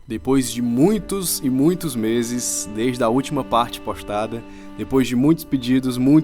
Depois de muitos e muitos meses, desde a última parte postada, depois de muitos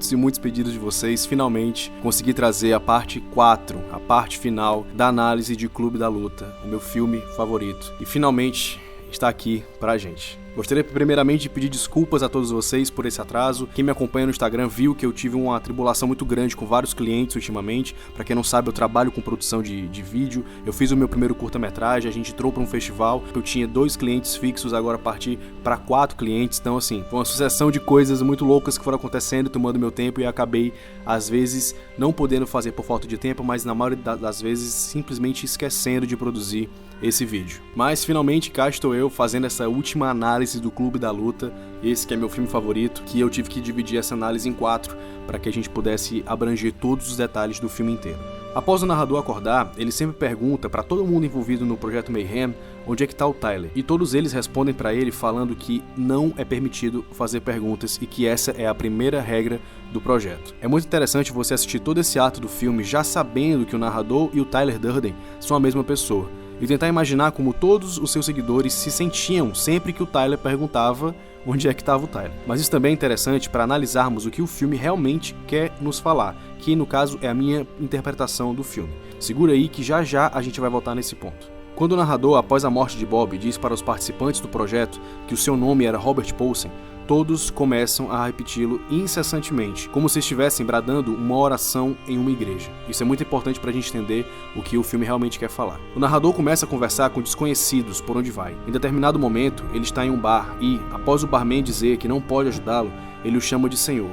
e muitos pedidos de vocês, finalmente consegui trazer a parte 4, a parte final da análise de Clube da Luta, o meu filme favorito. E finalmente está aqui pra gente. Gostaria primeiramente de pedir desculpas a todos vocês por esse atraso. Quem me acompanha no Instagram viu que eu tive uma tribulação muito grande com vários clientes ultimamente. Pra quem não sabe, eu trabalho com produção de vídeo. Eu fiz o meu primeiro curta-metragem, a gente entrou pra um festival. Eu tinha 2 clientes fixos, agora parti pra 4 clientes. Então assim, foi uma sucessão de coisas muito loucas que foram acontecendo, tomando meu tempo, e acabei, às vezes, não podendo fazer por falta de tempo, mas na maioria das vezes, simplesmente esquecendo de produzir esse vídeo. Mas finalmente cá estou eu fazendo essa última análise do Clube da Luta, esse que é meu filme favorito, que eu tive que dividir essa análise em 4 para que a gente pudesse abranger todos os detalhes do filme inteiro. Após o narrador acordar, ele sempre pergunta para todo mundo envolvido no Projeto Mayhem onde é que está o Tyler, e todos eles respondem para ele falando que não é permitido fazer perguntas e que essa é a primeira regra do projeto. É muito interessante você assistir todo esse ato do filme já sabendo que o narrador e o Tyler Durden são a mesma pessoa, e tentar imaginar como todos os seus seguidores se sentiam sempre que o Tyler perguntava onde é que estava o Tyler. Mas isso também é interessante para analisarmos o que o filme realmente quer nos falar, que no caso é a minha interpretação do filme. Segura aí que já já a gente vai voltar nesse ponto. Quando o narrador, após a morte de Bob, diz para os participantes do projeto que o seu nome era Robert Paulson, todos começam a repeti-lo incessantemente, como se estivessem bradando uma oração em uma igreja. Isso é muito importante para a gente entender o que o filme realmente quer falar. O narrador começa a conversar com desconhecidos por onde vai. Em determinado momento, ele está em um bar e, após o barman dizer que não pode ajudá-lo, ele o chama de senhor.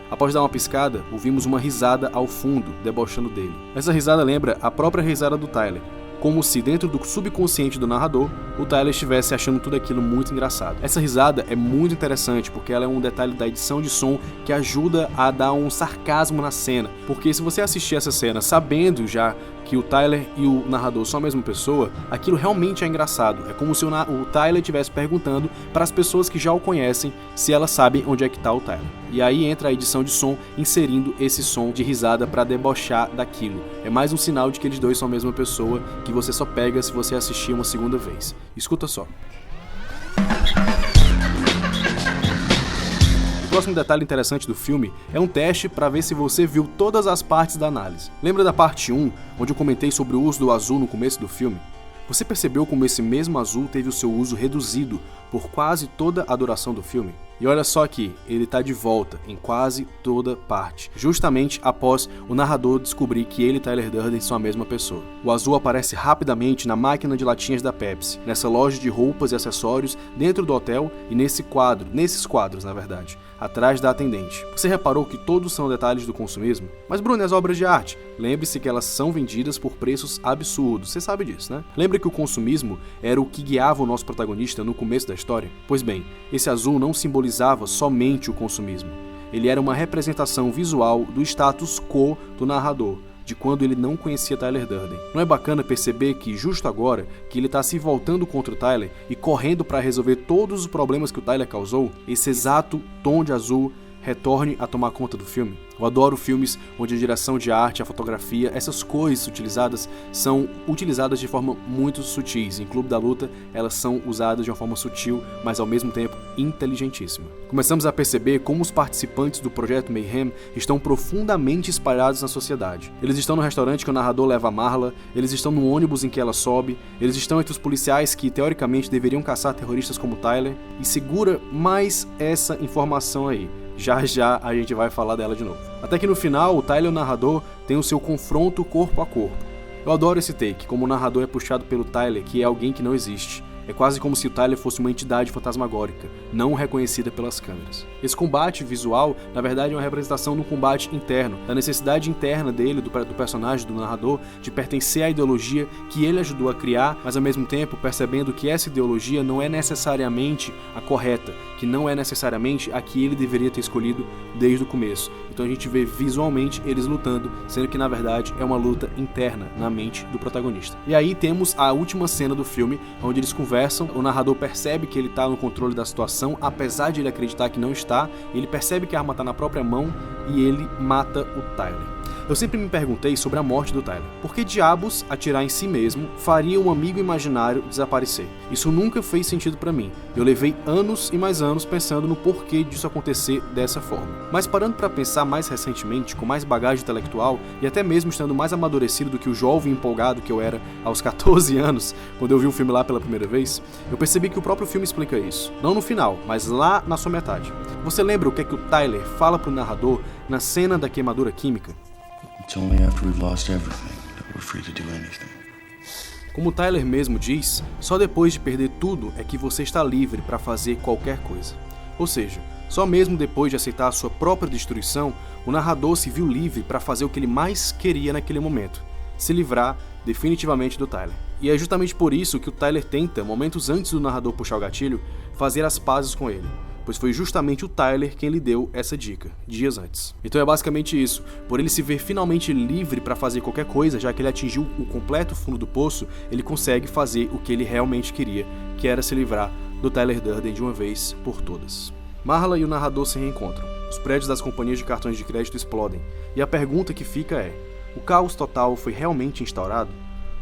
Após dar uma piscada, ouvimos uma risada ao fundo, debochando dele. Essa risada lembra a própria risada do Tyler, como se dentro do subconsciente do narrador, o Tyler estivesse achando tudo aquilo muito engraçado. Essa risada é muito interessante porque ela é um detalhe da edição de som que ajuda a dar um sarcasmo na cena, porque se você assistir essa cena sabendo já que o Tyler e o narrador são a mesma pessoa, aquilo realmente é engraçado. É como se o Tyler estivesse perguntando para as pessoas que já o conhecem se elas sabem onde é que está o Tyler. E aí entra a edição de som inserindo esse som de risada para debochar daquilo. É mais um sinal de que eles dois são a mesma pessoa, que você só pega se você assistir uma segunda vez. Escuta só. O próximo detalhe interessante do filme é um teste para ver se você viu todas as partes da análise. Lembra da parte 1, onde eu comentei sobre o uso do azul no começo do filme? Você percebeu como esse mesmo azul teve o seu uso reduzido por quase toda a duração do filme? E olha só aqui, ele está de volta em quase toda parte, justamente após o narrador descobrir que ele e Tyler Durden são a mesma pessoa. O azul aparece rapidamente na máquina de latinhas da Pepsi, nessa loja de roupas e acessórios dentro do hotel e nesses quadros, na verdade, atrás da atendente. Você reparou que todos são detalhes do consumismo? Mas Bruno, as obras de arte? Lembre-se que elas são vendidas por preços absurdos, você sabe disso, né? Lembra que o consumismo era o que guiava o nosso protagonista no começo da história? Pois bem, esse azul não simbolizava somente o consumismo. Ele era uma representação visual do status quo do narrador, de quando ele não conhecia Tyler Durden. Não é bacana perceber que justo agora que ele está se voltando contra o Tyler e correndo para resolver todos os problemas que o Tyler causou, esse exato tom de azul retorne a tomar conta do filme? Eu adoro filmes onde a direção de arte, a fotografia, essas cores utilizadas são utilizadas de forma muito sutis. Em Clube da Luta, elas são usadas de uma forma sutil, mas ao mesmo tempo inteligentíssima. Começamos a perceber como os participantes do Projeto Mayhem estão profundamente espalhados na sociedade. Eles estão no restaurante que o narrador leva a Marla, eles estão no ônibus em que ela sobe, eles estão entre os policiais que teoricamente deveriam caçar terroristas como Tyler, e segura mais essa informação aí. Já já a gente vai falar dela de novo. Até que no final, o Tyler e o narrador têm o seu confronto corpo a corpo. Eu adoro esse take, como o narrador é puxado pelo Tyler, que é alguém que não existe. É quase como se o Tyler fosse uma entidade fantasmagórica, não reconhecida pelas câmeras. Esse combate visual, na verdade, é uma representação de um combate interno, da necessidade interna dele, do personagem, do narrador, de pertencer à ideologia que ele ajudou a criar, mas ao mesmo tempo percebendo que essa ideologia não é necessariamente a correta, que não é necessariamente a que ele deveria ter escolhido desde o começo. Então a gente vê visualmente eles lutando, sendo que na verdade é uma luta interna na mente do protagonista. E aí temos a última cena do filme, onde eles conversam, o narrador percebe que ele está no controle da situação, apesar de ele acreditar que não está, ele percebe que a arma está na própria mão e ele mata o Tyler. Eu sempre me perguntei sobre a morte do Tyler. Por que diabos atirar em si mesmo faria um amigo imaginário desaparecer? Isso nunca fez sentido pra mim. Eu levei anos e mais anos pensando no porquê disso acontecer dessa forma. Mas parando pra pensar mais recentemente, com mais bagagem intelectual e até mesmo estando mais amadurecido do que o jovem empolgado que eu era aos 14 anos, quando eu vi o filme lá pela primeira vez, eu percebi que o próprio filme explica isso. Não no final, mas lá na sua metade. Você lembra o que é que o Tyler fala pro narrador na cena da queimadura química? Como Tyler mesmo diz, só depois de perder tudo é que você está livre para fazer qualquer coisa. Ou seja, só mesmo depois de aceitar a sua própria destruição, o narrador se viu livre para fazer o que ele mais queria naquele momento: se livrar definitivamente do Tyler. E é justamente por isso que o Tyler tenta, momentos antes do narrador puxar o gatilho, fazer as pazes com ele. Pois foi justamente o Tyler quem lhe deu essa dica, dias antes. Então é basicamente isso. Por ele se ver finalmente livre para fazer qualquer coisa, já que ele atingiu o completo fundo do poço, ele consegue fazer o que ele realmente queria, que era se livrar do Tyler Durden de uma vez por todas. Marla e o narrador se reencontram. Os prédios das companhias de cartões de crédito explodem. E a pergunta que fica é: o caos total foi realmente instaurado?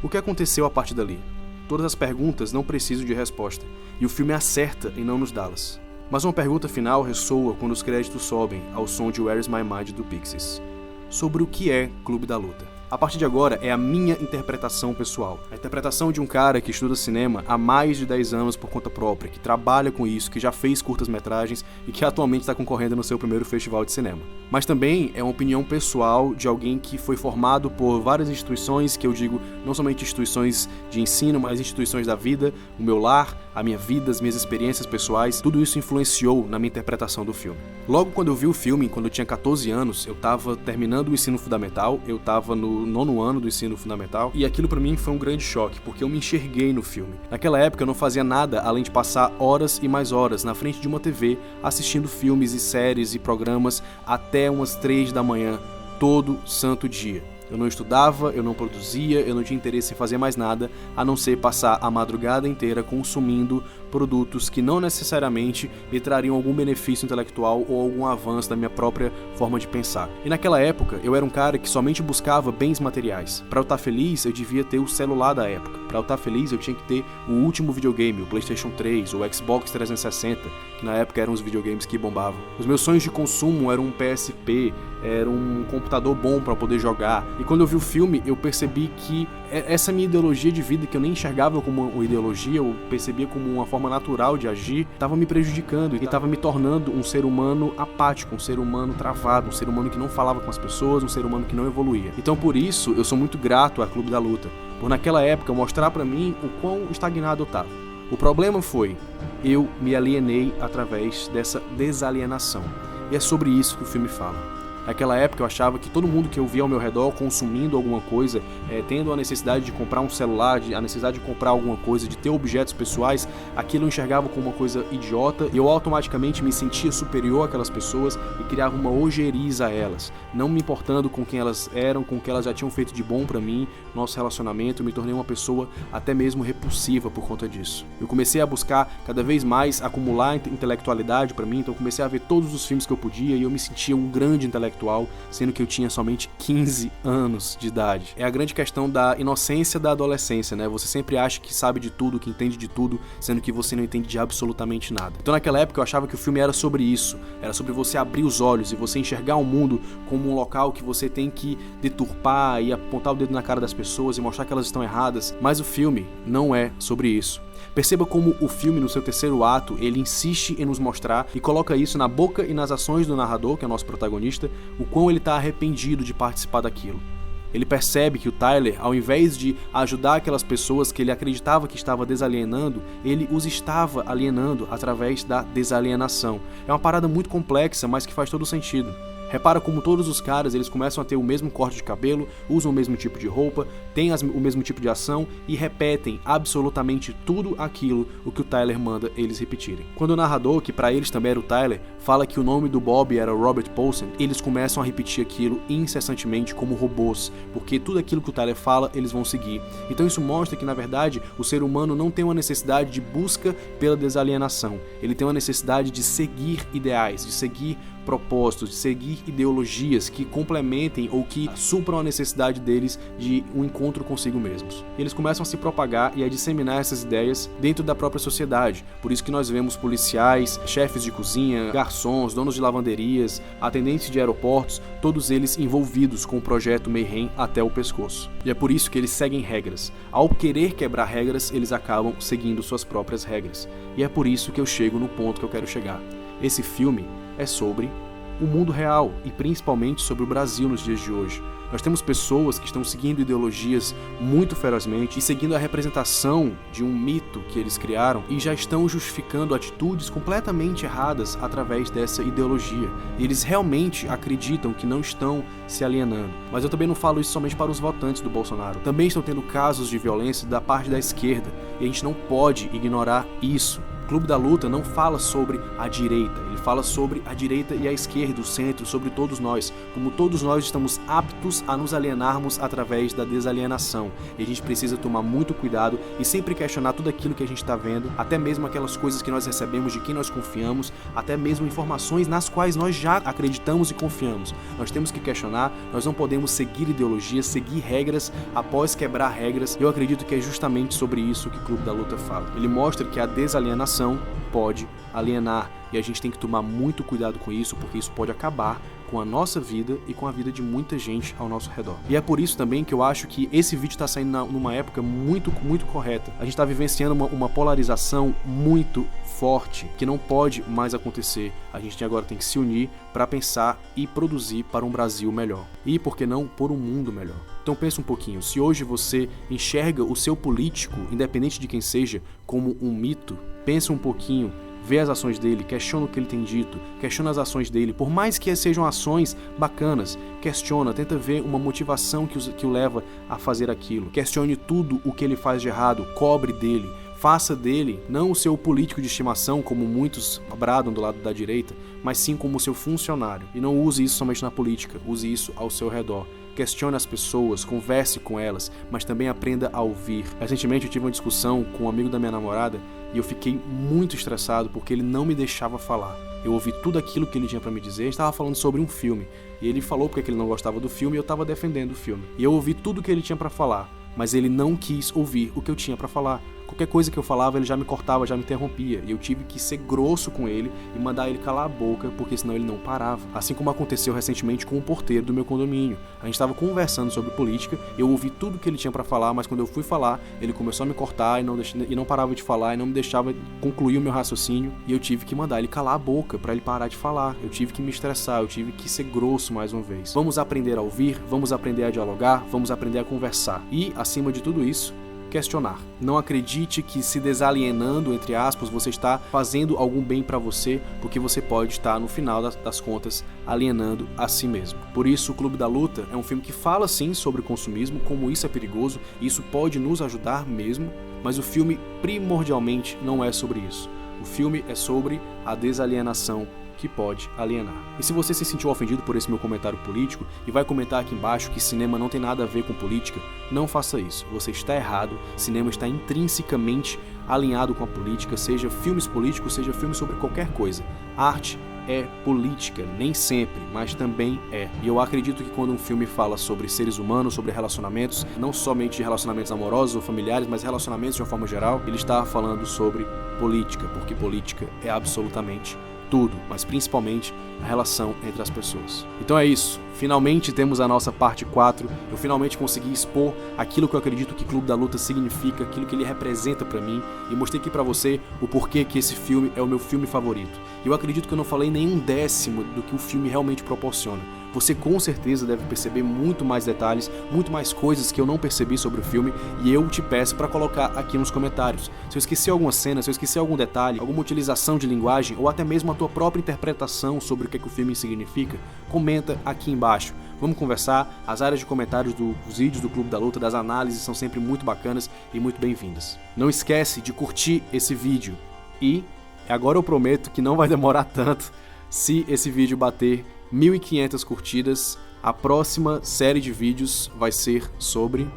O que aconteceu a partir dali? Todas as perguntas não precisam de resposta, e o filme acerta em não nos dá-las. Mas uma pergunta final ressoa quando os créditos sobem ao som de Where Is My Mind do Pixies. Sobre o que é Clube da Luta. A partir de agora é a minha interpretação pessoal. A interpretação de um cara que estuda cinema há mais de 10 anos por conta própria, que trabalha com isso, que já fez curtas-metragens e que atualmente está concorrendo no seu primeiro festival de cinema. Mas também é uma opinião pessoal de alguém que foi formado por várias instituições, que eu digo não somente instituições de ensino, mas instituições da vida, o meu lar, a minha vida, as minhas experiências pessoais, tudo isso influenciou na minha interpretação do filme. Logo quando eu vi o filme, quando eu tinha 14 anos, eu estava terminando o ensino fundamental, eu estava no 9º ano do ensino fundamental, e aquilo pra mim foi um grande choque, porque eu me enxerguei no filme. Naquela época eu não fazia nada além de passar horas e mais horas na frente de uma TV, assistindo filmes e séries e programas até umas 3 da manhã, todo santo dia. Eu não estudava, eu não produzia, eu não tinha interesse em fazer mais nada, a não ser passar a madrugada inteira consumindo produtos que não necessariamente me trariam algum benefício intelectual ou algum avanço da minha própria forma de pensar. E naquela época, eu era um cara que somente buscava bens materiais. Para eu estar feliz, eu devia ter o celular da época. Para eu estar feliz, eu tinha que ter o último videogame, o PlayStation 3, o Xbox 360, que na época eram os videogames que bombavam. Os meus sonhos de consumo eram um PSP, era um computador bom para poder jogar. E quando eu vi o filme, eu percebi que essa minha ideologia de vida, que eu nem enxergava como uma ideologia, eu percebia como uma forma natural de agir, estava me prejudicando e estava me tornando um ser humano apático, um ser humano travado, um ser humano que não falava com as pessoas, um ser humano que não evoluía. Então por isso, eu sou muito grato à Clube da Luta, por naquela época mostrar para mim o quão estagnado eu estava. O problema foi, eu me alienei através dessa desalienação. E é sobre isso que o filme fala. Naquela época eu achava que todo mundo que eu via ao meu redor consumindo alguma coisa, tendo a necessidade de comprar um celular, a necessidade de comprar alguma coisa, de ter objetos pessoais, aquilo eu enxergava como uma coisa idiota e eu automaticamente me sentia superior àquelas pessoas e criava uma ojeriza a elas, não me importando com quem elas eram, com o que elas já tinham feito de bom pra mim, nosso relacionamento. Eu me tornei uma pessoa até mesmo repulsiva por conta disso. Eu comecei a buscar cada vez mais acumular intelectualidade pra mim, então eu comecei a ver todos os filmes que eu podia e eu me sentia um grande intelectual, sendo que eu tinha somente 15 anos de idade. É a grande questão da inocência da adolescência, né? Você sempre acha que sabe de tudo, que entende de tudo, sendo que você não entende de absolutamente nada. Então naquela época eu achava que o filme era sobre isso, era sobre você abrir os olhos e você enxergar o mundo como um local que você tem que deturpar e apontar o dedo na cara das pessoas e mostrar que elas estão erradas, mas o filme não é sobre isso. Perceba como o filme, no seu terceiro ato, ele insiste em nos mostrar e coloca isso na boca e nas ações do narrador, que é o nosso protagonista, o quão ele está arrependido de participar daquilo. Ele percebe que o Tyler, ao invés de ajudar aquelas pessoas que ele acreditava que estava desalienando, ele os estava alienando através da desalienação. É uma parada muito complexa, mas que faz todo sentido. Repara como todos os caras, eles começam a ter o mesmo corte de cabelo, usam o mesmo tipo de roupa, têm o mesmo tipo de ação e repetem absolutamente tudo aquilo o que o Tyler manda eles repetirem. Quando o narrador, que pra eles também era o Tyler, fala que o nome do Bob era Robert Paulson, eles começam a repetir aquilo incessantemente como robôs, porque tudo aquilo que o Tyler fala, eles vão seguir. Então isso mostra que, na verdade, o ser humano não tem uma necessidade de busca pela desalienação. Ele tem uma necessidade de seguir ideais, de seguir propósitos, de seguir seguir ideologias que complementem ou que supram a necessidade deles de um encontro consigo mesmos. E eles começam a se propagar e a disseminar essas ideias dentro da própria sociedade. Por isso que nós vemos policiais, chefes de cozinha, garçons, donos de lavanderias, atendentes de aeroportos, todos eles envolvidos com o projeto Mayhem até o pescoço. E é por isso que eles seguem regras. Ao querer quebrar regras, eles acabam seguindo suas próprias regras. E é por isso que eu chego no ponto que eu quero chegar. Esse filme é sobre o mundo real e principalmente sobre o Brasil nos dias de hoje. Nós temos pessoas que estão seguindo ideologias muito ferozmente e seguindo a representação de um mito que eles criaram e já estão justificando atitudes completamente erradas através dessa ideologia. Eles realmente acreditam que não estão se alienando. Mas eu também não falo isso somente para os votantes do Bolsonaro. Também estão tendo casos de violência da parte da esquerda e a gente não pode ignorar isso. O Clube da Luta não fala sobre a direita, ele fala sobre a direita e a esquerda, o centro, sobre todos nós. Como todos nós estamos aptos a nos alienarmos através da desalienação. E a gente precisa tomar muito cuidado e sempre questionar tudo aquilo que a gente está vendo, até mesmo aquelas coisas que nós recebemos de quem nós confiamos, até mesmo informações nas quais nós já acreditamos e confiamos. Nós temos que questionar, nós não podemos seguir ideologias, seguir regras após quebrar regras. Eu acredito que é justamente sobre isso que o Clube da Luta fala. Ele mostra que a desalienação pode alienar e a gente tem que tomar muito cuidado com isso, porque isso pode acabar com a nossa vida e com a vida de muita gente ao nosso redor. E é por isso também que eu acho que esse vídeo está saindo numa época muito correta. A gente está vivenciando uma polarização muito forte que não pode mais acontecer. A gente agora tem que se unir para pensar e produzir para um Brasil melhor. E, por que não, por um mundo melhor. Então pensa um pouquinho, se hoje você enxerga o seu político, independente de quem seja, como um mito, pensa um pouquinho, vê as ações dele, questiona o que ele tem dito, questiona as ações dele, por mais que sejam ações bacanas, questiona, tenta ver uma motivação que o leva a fazer aquilo, questione tudo o que ele faz de errado, cobre dele, faça dele não o seu político de estimação, como muitos bradam do lado da direita, mas sim como o seu funcionário, e não use isso somente na política, use isso ao seu redor. Questione as pessoas, converse com elas, mas também aprenda a ouvir. Recentemente eu tive uma discussão com um amigo da minha namorada e eu fiquei muito estressado porque ele não me deixava falar. Eu ouvi tudo aquilo que ele tinha para me dizer, estava falando sobre um filme. E ele falou porque ele não gostava do filme e eu estava defendendo o filme. E eu ouvi tudo que ele tinha para falar, mas ele não quis ouvir o que eu tinha para falar. Qualquer coisa que eu falava, ele já me cortava, já me interrompia. E eu tive que ser grosso com ele e mandar ele calar a boca, porque senão ele não parava. Assim como aconteceu recentemente com o porteiro do meu condomínio. A gente estava conversando sobre política, eu ouvi tudo que ele tinha para falar, mas quando eu fui falar, ele começou a me cortar e não parava de falar, e não me deixava concluir o meu raciocínio. E eu tive que mandar ele calar a boca para ele parar de falar. Eu tive que me estressar, eu tive que ser grosso mais uma vez. Vamos aprender a ouvir, vamos aprender a dialogar, vamos aprender a conversar. E, acima de tudo isso, questionar. Não acredite que se desalienando, entre aspas, você está fazendo algum bem para você, porque você pode estar, no final das contas, alienando a si mesmo. Por isso, o Clube da Luta é um filme que fala sim sobre o consumismo, como isso é perigoso, e isso pode nos ajudar mesmo, mas o filme primordialmente não é sobre isso. O filme é sobre a desalienação que pode alienar. E se você se sentiu ofendido por esse meu comentário político e vai comentar aqui embaixo que cinema não tem nada a ver com política, não faça isso. Você está errado. Cinema está intrinsecamente alinhado com a política, seja filmes políticos, seja filmes sobre qualquer coisa. Arte é política, nem sempre, mas também é. E eu acredito que quando um filme fala sobre seres humanos, sobre relacionamentos, não somente de relacionamentos amorosos ou familiares, mas relacionamentos de uma forma geral, ele está falando sobre política, porque política é absolutamente tudo, mas principalmente a relação entre as pessoas. Então é isso, finalmente temos a nossa parte 4, eu finalmente consegui expor aquilo que eu acredito que Clube da Luta significa, aquilo que ele representa pra mim, e mostrei aqui pra você o porquê que esse filme é o meu filme favorito. E eu acredito que eu não falei nem um décimo do que o filme realmente proporciona. Você com certeza deve perceber muito mais detalhes, muito mais coisas que eu não percebi sobre o filme, e eu te peço para colocar aqui nos comentários. Se eu esqueci alguma cena, se eu esqueci algum detalhe, alguma utilização de linguagem, ou até mesmo a tua própria interpretação sobre o que o filme significa, comenta aqui embaixo. Vamos conversar, as áreas de comentários dos vídeos do Clube da Luta, das análises, são sempre muito bacanas e muito bem-vindas. Não esquece de curtir esse vídeo, e agora eu prometo que não vai demorar tanto se esse vídeo bater 1.500 curtidas. A próxima série de vídeos vai ser sobre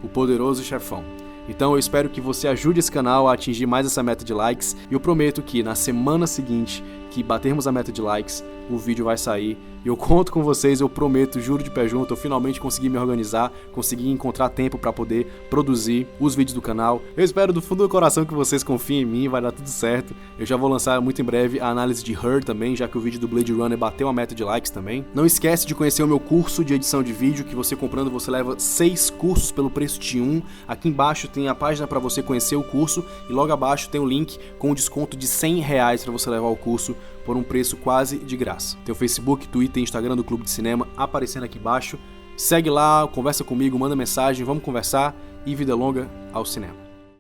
o Poderoso Chefão. Então eu espero que você ajude esse canal a atingir mais essa meta de likes, e eu prometo que na semana seguinte que batermos a meta de likes, o vídeo vai sair. E eu conto com vocês, eu prometo, juro de pé junto, eu finalmente consegui me organizar, consegui encontrar tempo para poder produzir os vídeos do canal. Eu espero do fundo do coração que vocês confiem em mim, vai dar tudo certo. Eu já vou lançar muito em breve a análise de Her também, já que o vídeo do Blade Runner bateu a meta de likes também. Não esquece de conhecer o meu curso de edição de vídeo, que você comprando você leva 6 cursos pelo preço de 1. Aqui embaixo tem a página para você conhecer o curso e logo abaixo tem o link com um desconto de R$100 para você levar o curso por um preço quase de graça. Tem o Facebook, Twitter e Instagram do Clube de Cinema aparecendo aqui embaixo. Segue lá, conversa comigo, manda mensagem, vamos conversar e vida longa ao cinema.